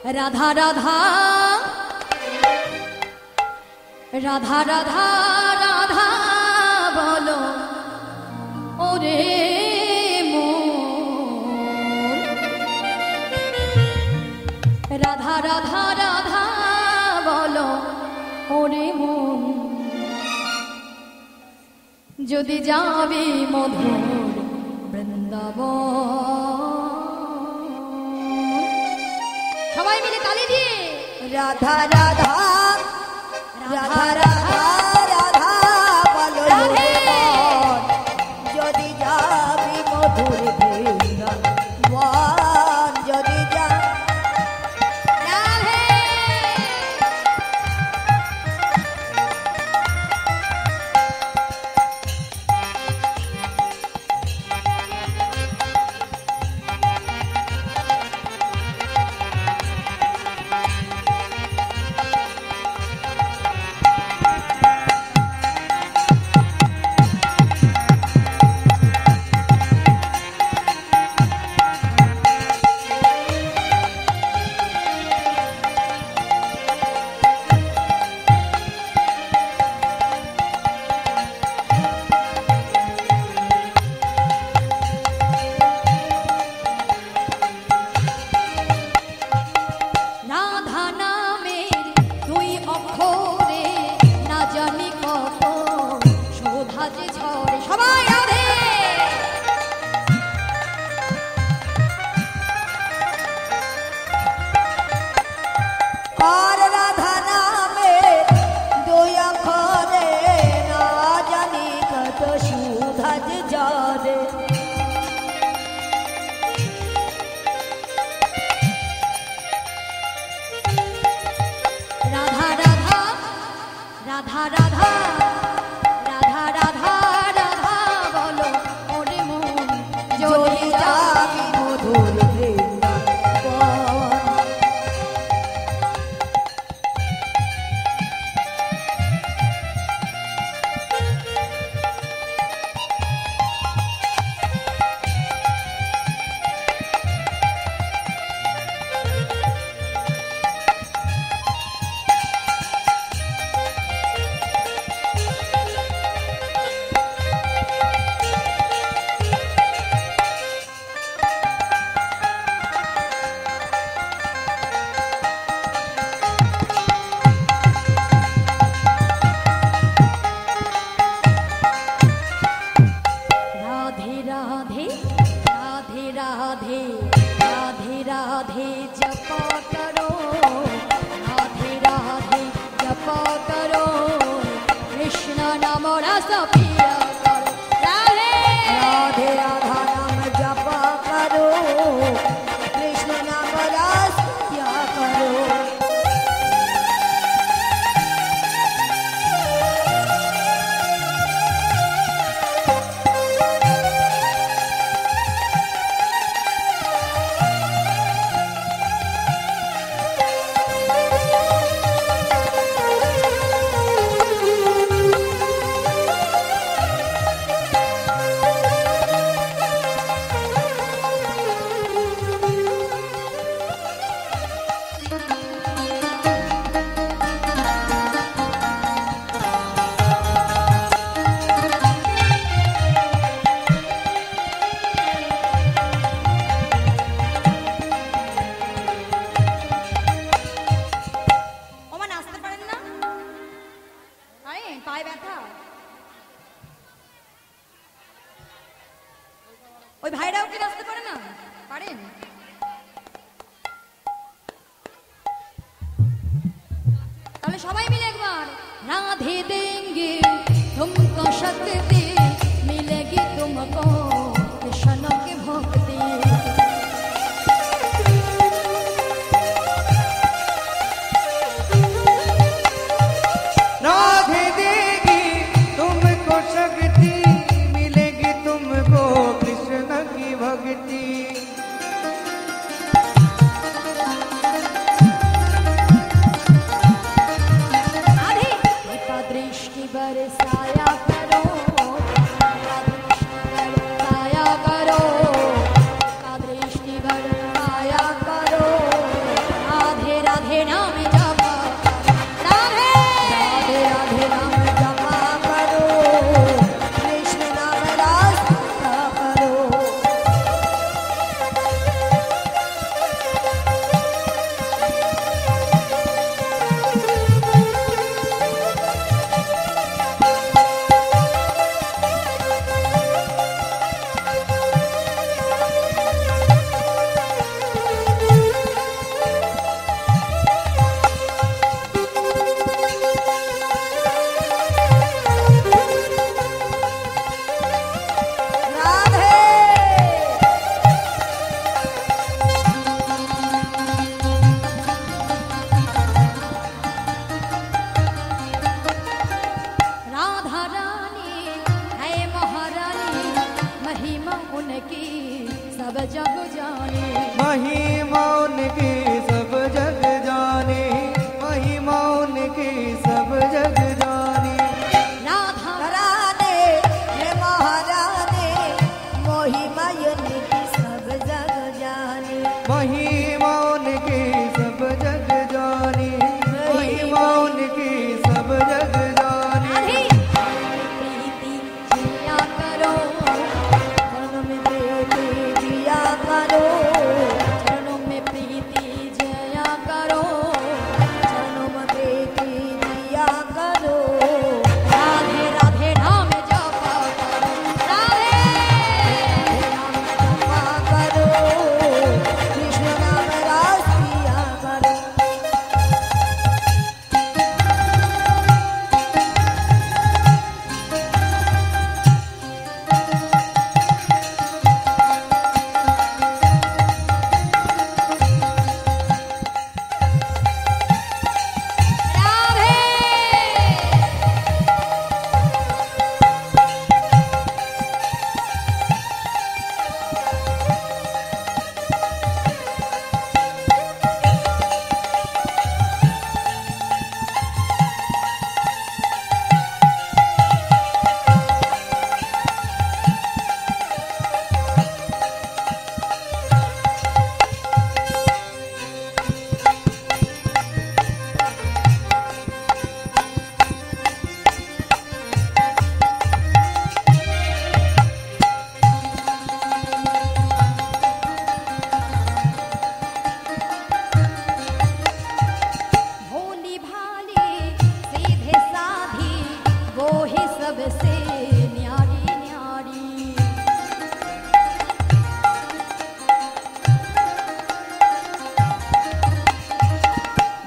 রাধা রাধা রাধা রাধা রাধা বলো ওরে মন, রাধা রাধা রাধা বলো ওরে মন, যদি যাবি মধুর বৃন্দাবন। সবাই মিলে তালি দিয়ে রাধা রাধা রাধা রাধা রাধা বলো রে মন, যদি যাবি মধুর বৃন্দাবন, যদি যা রাধা রাধা রাধা রাধা রাধা বলো ওরে মন, যদি যাবি মধুর বৃন্দাবন। राधे राधे राधे जपा करो, राधे राधे जपा करो, कृष्ण नाम रस पिया करो। राधे राधे राधा नाम जपा करो, कृष्ण नाम रस पिया करो। ওই ভাইরাও কি নাচতে পারে না? পারেন? তাহলে সবাই মিলে একবার রাধে দেंगे तुमको शक्ति मिलेगी तुमको कृष्ण की भक्ति। राधे देगी तुमको शक्ति, मिलेगी तुमको कृष्ण की भक्ति। राधे कृपा दृष्टि बरसाया करो, कृपा दृष्टि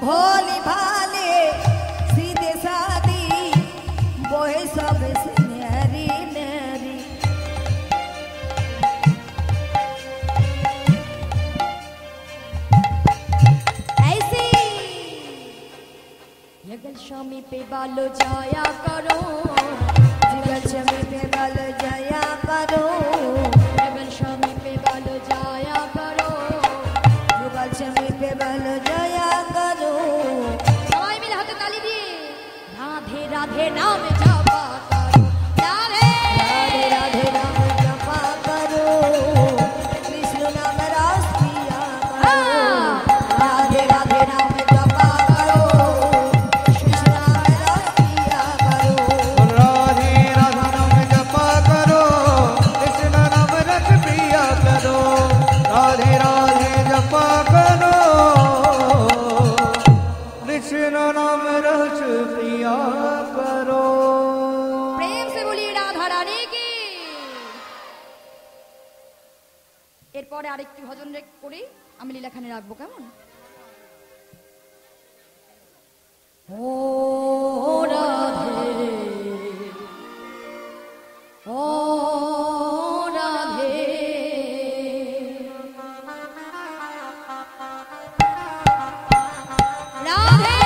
भोली भाले सीधे सादी बोहे सब से न्यारी न्यारी ऐसे यगल शामी पे बालो जाया करो, जिगल शमी पे बल जया करो, यगल शामी पे बालो जाया करो। जुगल शमी पे बल जया करो। সবাই মিলে হাতে তালি দিয়ে রাধে রাধে নাম জপা করো, রাধে राधे राधे नाम जपा करो, कृष्ण नाम रस पिया करो। राधे राधे नाम जपा करो, कृष्ण नाम रस पिया करो। राधे राधा नाम जपा करो, कृष्ण नाम रस प्रिया करो। राधे राधे जपा करो, कृष्ण नाम रस प्रिया करो। প্রেম সে বলি রাধা রানী কি। এরপরে আরেকটি ভজন করে আমি লীলাখানে রাখবো, কেমন? ও রাধে ও রাধে রাধে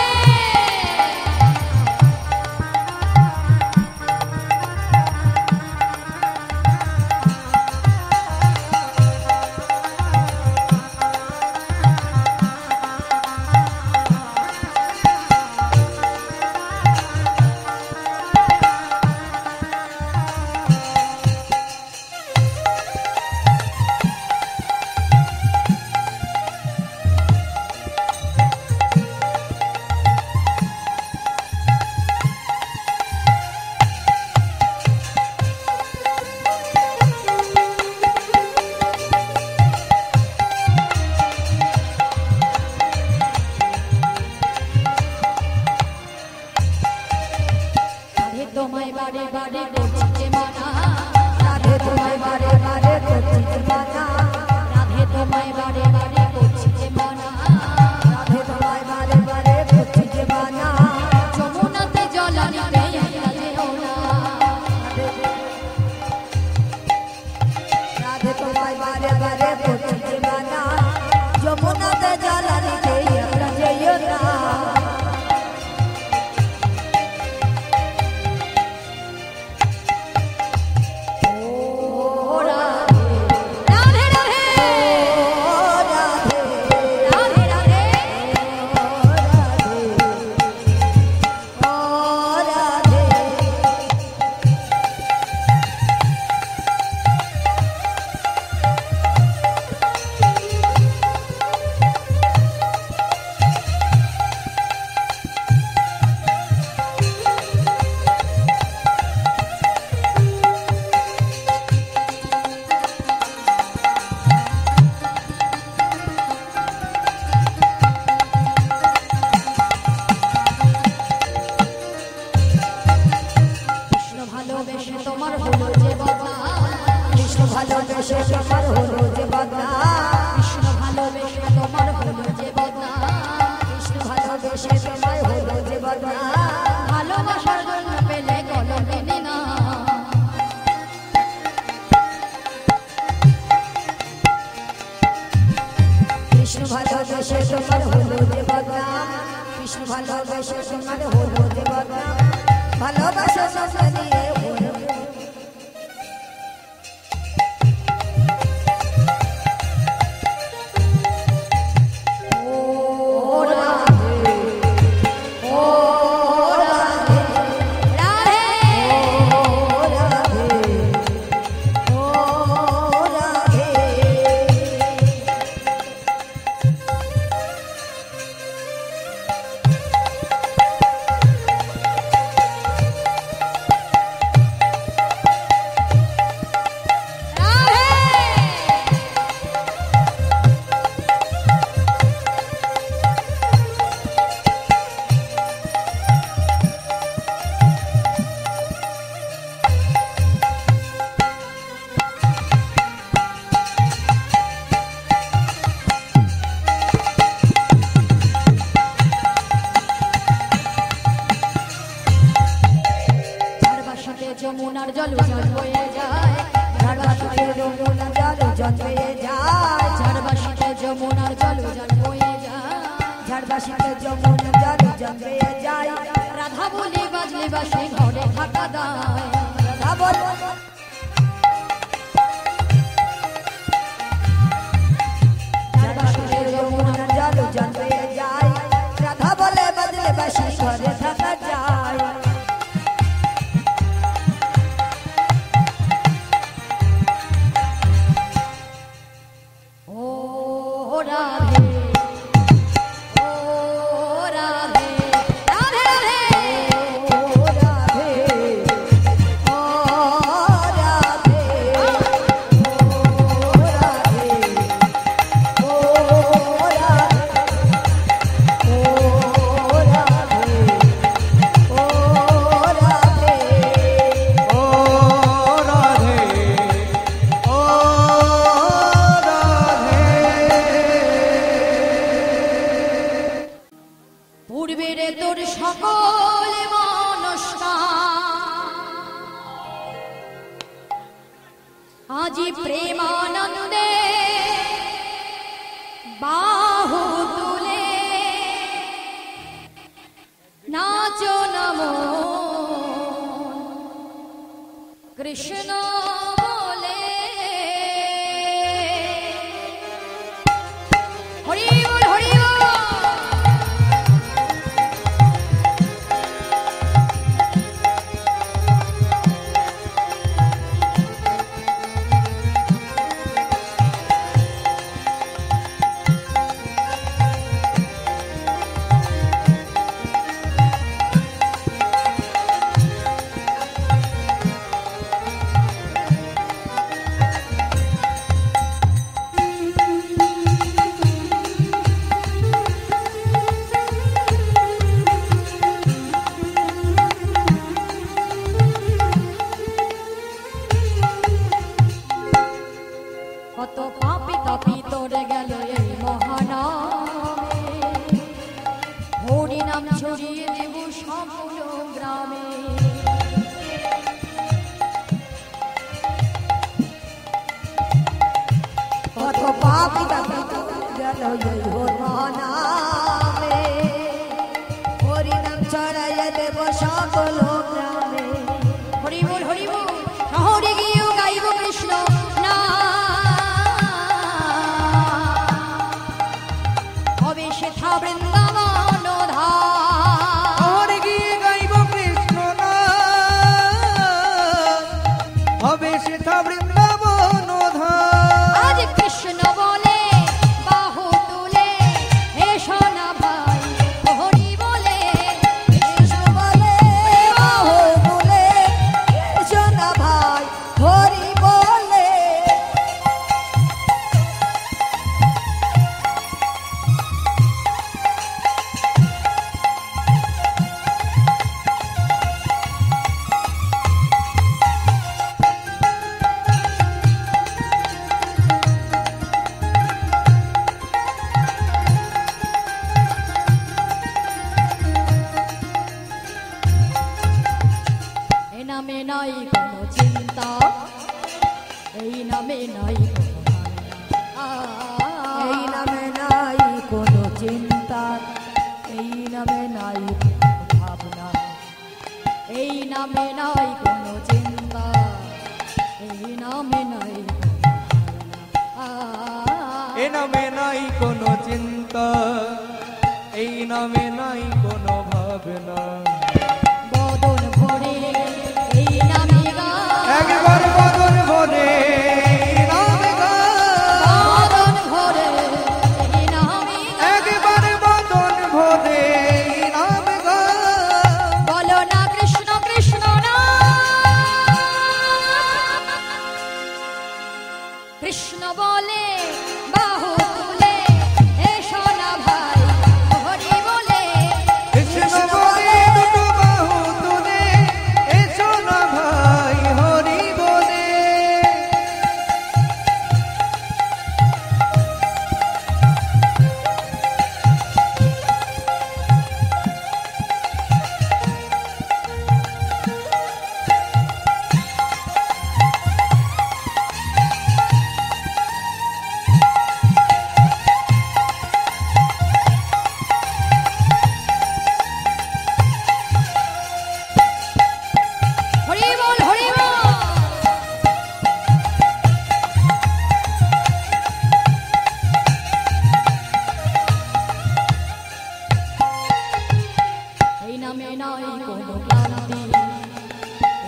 রাধে তোমায় বারে বারে করছি যে মানা, राधे तुम्हें बारे बारे करती दीवाना, রাধে তোমায় বারে বারে করছি যে মানা। राधे तुम्हें बारे बारे करती दीवाना। যমুনাতে জল আনিতে একলা যেও না, राधे तुम्हें बारे बारे करती दीवाना, जमुना ते जलानी के एकला जइयो ना। ও রাধে রাধে রাধে ओ राधे রাধে রাধে ओ राधे কৃষ্ণ ভালোবেসে তোমার হলো যে বদনাম, कृष्ण ভালোবেসে তোমার হলো যে বদনাম, কৃষ্ণ ভালোবেসে তোমার হলো যে বদনাম। कृष्ण ভালোবেসে তোমার হলো যে বদনাম। ভালোবাসার জন্য পেলে কলঙ্কিনী না, कृष्ण ভালোবেসে তোমার হলো যে বদনাম, कृष्ण ভালোবেসে তোমার হলো যে বদনাম। ভালোবাসা সঙ্গ দিয়ে হলো ও রাধে ও রাধে রাধে ओ राधे ओ राधे। যমুনার জল জল বয়ে যায় ঝাড়বাসিতে যমুনার জল জল বয়ে যায় ঝাড়বাসিতে যমুনার জল জল বয়ে যায় ঝাড়বাসিতে যমুনার জল জল বয়ে যায় রাধা বলে বাজলে বাসে ঘরে থাকা দায় রাধা বলে ঝাড়বাসিতে যমুনার জল জল বয়ে যায় রাধা বলে বাজলে বাসি ঘরে থাকা যায় ও রাধে ও রাধে রাধে রাধে ও রাধে ও রাধে ও রাধে ও রাধে ও রাধে ও রাধে ও রাধে ও রাধে পূর্বের তোর সকল মনস্কার আজি প্রেমানন্দে বাহু তুলে নাচো নমো কৃষ্ণ বলে হরি বল হরি বল কত পাপি তাপি তোরে গেল এই মহানামে হরি নাম ছড়িয়ে দেব সকল গ্রামে কত পাপি তাপি গেল এই হরিনামে হরিনাম ছড়াইয়া দেব সকল গ্রামে হরি বল হরি বল শহরে গিয়েও গাইব কৃষ্ণ নাম হবে সেথা বৃন্দাবন ধাম শহরে গিয়ে গাইব কৃষ্ণ নাম হবে সেথা বৃন্দাবন ধাম আজ কৃষ্ণ বলে বাহু তুলে এসো না ভাই হরি বলে কৃষ্ণ বলে বাহু তুলে এসো না ভাই হরি বলে এ নামে নাই কোনো চিন্তা এই নামে নাই কোনো ভাবনা। এই নামে নাই কোনো চিন্তা এই নামে নাই কোনো ভাবনা এই নামে নাই কোনো চিন্তা এই নামে নাই কোনো ভাবনা। এ নামে নাই কোনো চিন্তা এই নামে নাই কোনো ভাবনা বদন ভরে এই নামে গান একবার বদন ভরে নাম গান বদন ভরে এই নামে গান একবার বদন ভরে নাম গান বলো না কৃষ্ণ কৃষ্ণ নাম কৃষ্ণ বলে বাহু তুলে এসো না ভাই হরি বলে কৃষ্ণ বলে দুটো বাহু তুলে এসো না ভাই হরি বলে নামে নাই কোনো ক্লান্তি,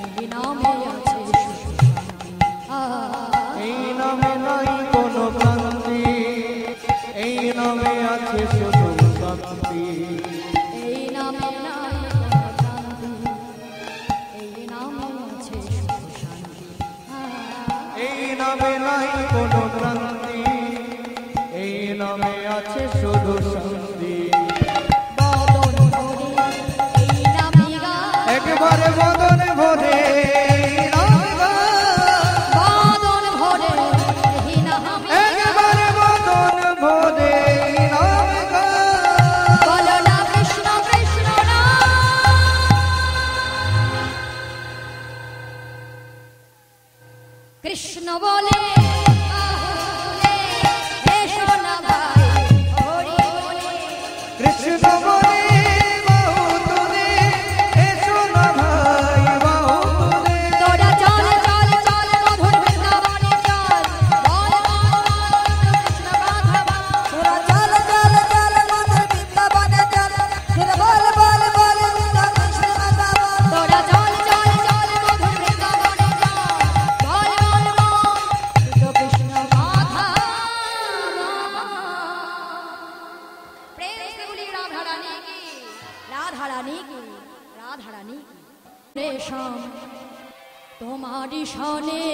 এই নামে আছে সুখ শান্তি। এই নামে নাই কোনো ক্লান্তি, এই নামে আছে শুধু শান্তি। এই নামে নাই কোনো ক্লান্তি, এই নামে আছে সুখ শান্তি। এই নামে নাই কোনো ক্লান্তি, এই নামে আছে শুধু শান্তি। বদন ভরে এই নামে গায়, একবারে বদন ভরে এই নাম গায়। বদন ভরে এই নামে একবারে বদন ভরে এই নাম গায়। বলো না কৃষ্ণ কৃষ্ণ নাম। কৃষ্ণ বলে বাহুলে, এসো না ভাই হরি বলে। কৃষ্ণ বলে বাহু তুলে, এসো না ভাই বাহু তুলে। তোরা চল চল চল মধুর বৃন্দাবনে চল, বল বল বল কৃষ্ণ রাধা। তোরা চল চল চল মধুর বৃন্দাবনে চল, তোরা বল বল বল কৃষ্ণ রাধা বল। তোরা চল চল চল মধুর বৃন্দাবনে চল, বল বল বল কৃষ্ণ রাধা। প্রেম से बोली राधा रानी की, राधा रानी की, राधा रानी की। রেশম তোমারি সনে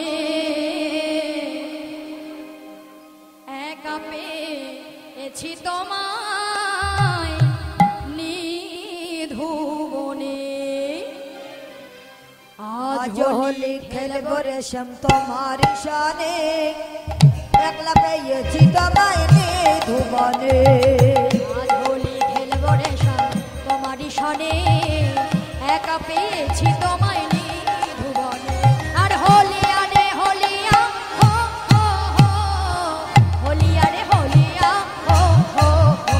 একা পেয়েছি তোমায় নিধুবনে। আজ হোলি খেলবো রেশম তোমার শানে, একলা পেয়েছি তোমায় ধুবনে। আজ হোলি খেলবো রেশম তোমারি সনে, একা পেয়েছি তোমায় নিধুবনে। আর হোলিয়া রে হোলিয়া হো হো হো, হোলিয়া রে হোলিয়া হো হো হো।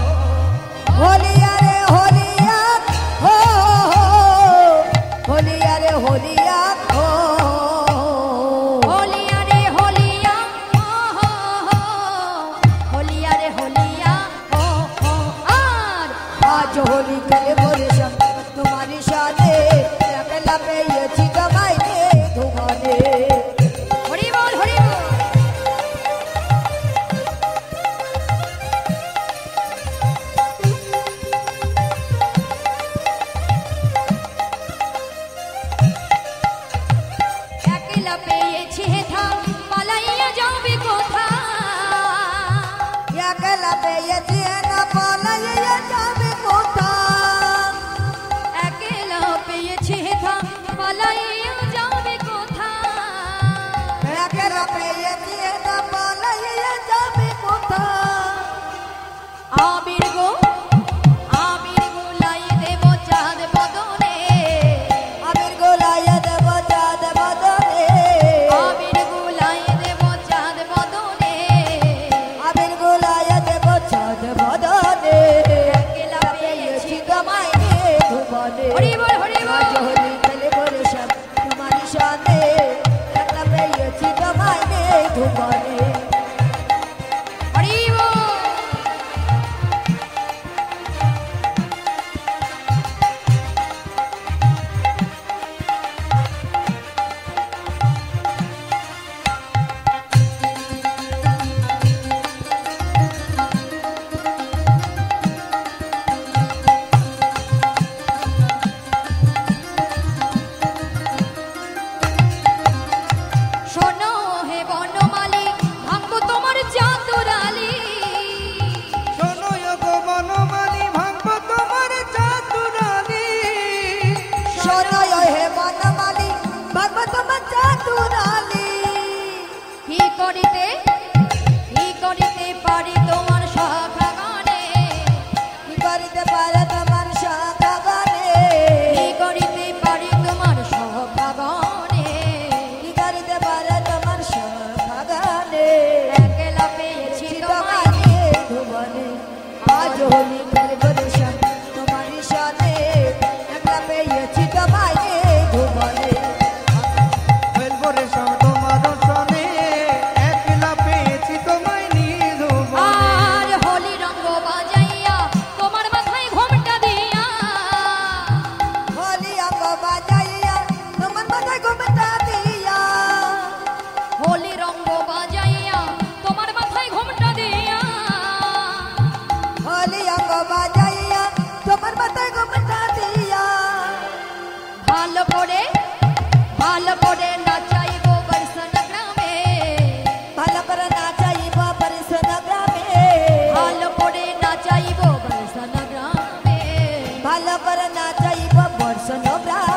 হোলিয়া রে হোলিয়া হো হো, হোলিয়া রে হোলিয়া হো। হোলিয়া রে হোলিয়া হো হো হো, হোলিয়া রে হোলিয়া হো হো। আর আজ হোলি খেলবো রেশম তোমার শানে, একলা পেয়েছি তোমায় ধুবনে। হরি বল হরি বল। একলা পেয়েছি হেথা, পালাইয়া যাবে কোথা। একলা পেয়েছি না পালাইয়া যাবে কোথা। একলা পেয়েছি হেথা, পালাইয়া যাবে কোথা। একলা পেয়েছি না পালাইয়া যাবে কোথা। আবির গো লাই দেব চাঁদ বদনে। আবির গোলাইয়া দেব চাঁদ বদনে। আবির গুলাই দেব চাঁদ বদনে। আবির গোলাইয়া দেব চাঁদ বদনে। একলা পেয়েছি তোমায় ধুবনে। হরি বল হরি বল। আজ হোলি খেলবো রেশম তোমার শানে, একলা পেয়েছি তোমায় ধুবনে। হরি বল। শোনো হে বনমালী, ভাঙবো তোমার চাতুরালি। শোনো গো বনমালী, ভাঙবো তোমার চাতুরালি। শোনয় হে বনমালী, ভাগবো তোমার চাতুরালি। কি করিতে পারি তোমার শাখা গানে। কি করিতে পারে তোমার শাখা গানে। কি করিতে পারি তোমার শাখা গানে। কি করিতে পারে তোমার শাখা গানে। একলা পেয়েছি তোমায় তোমায় ধুবনে। আজ হোলি খেলবো রেশম তোমার শানে, একলা পেয়েছি তোমায় ধুবনে। খেলবো রেশম তোমার সনে, একলা পেয়েছি তোমায় নিধুবনে। আর হোলি রঙ্গ বাজাইয়া তোমার মাথায় ঘোমটা ভালো করে নাচাইব বর্ষণ ব্রাহ্মণ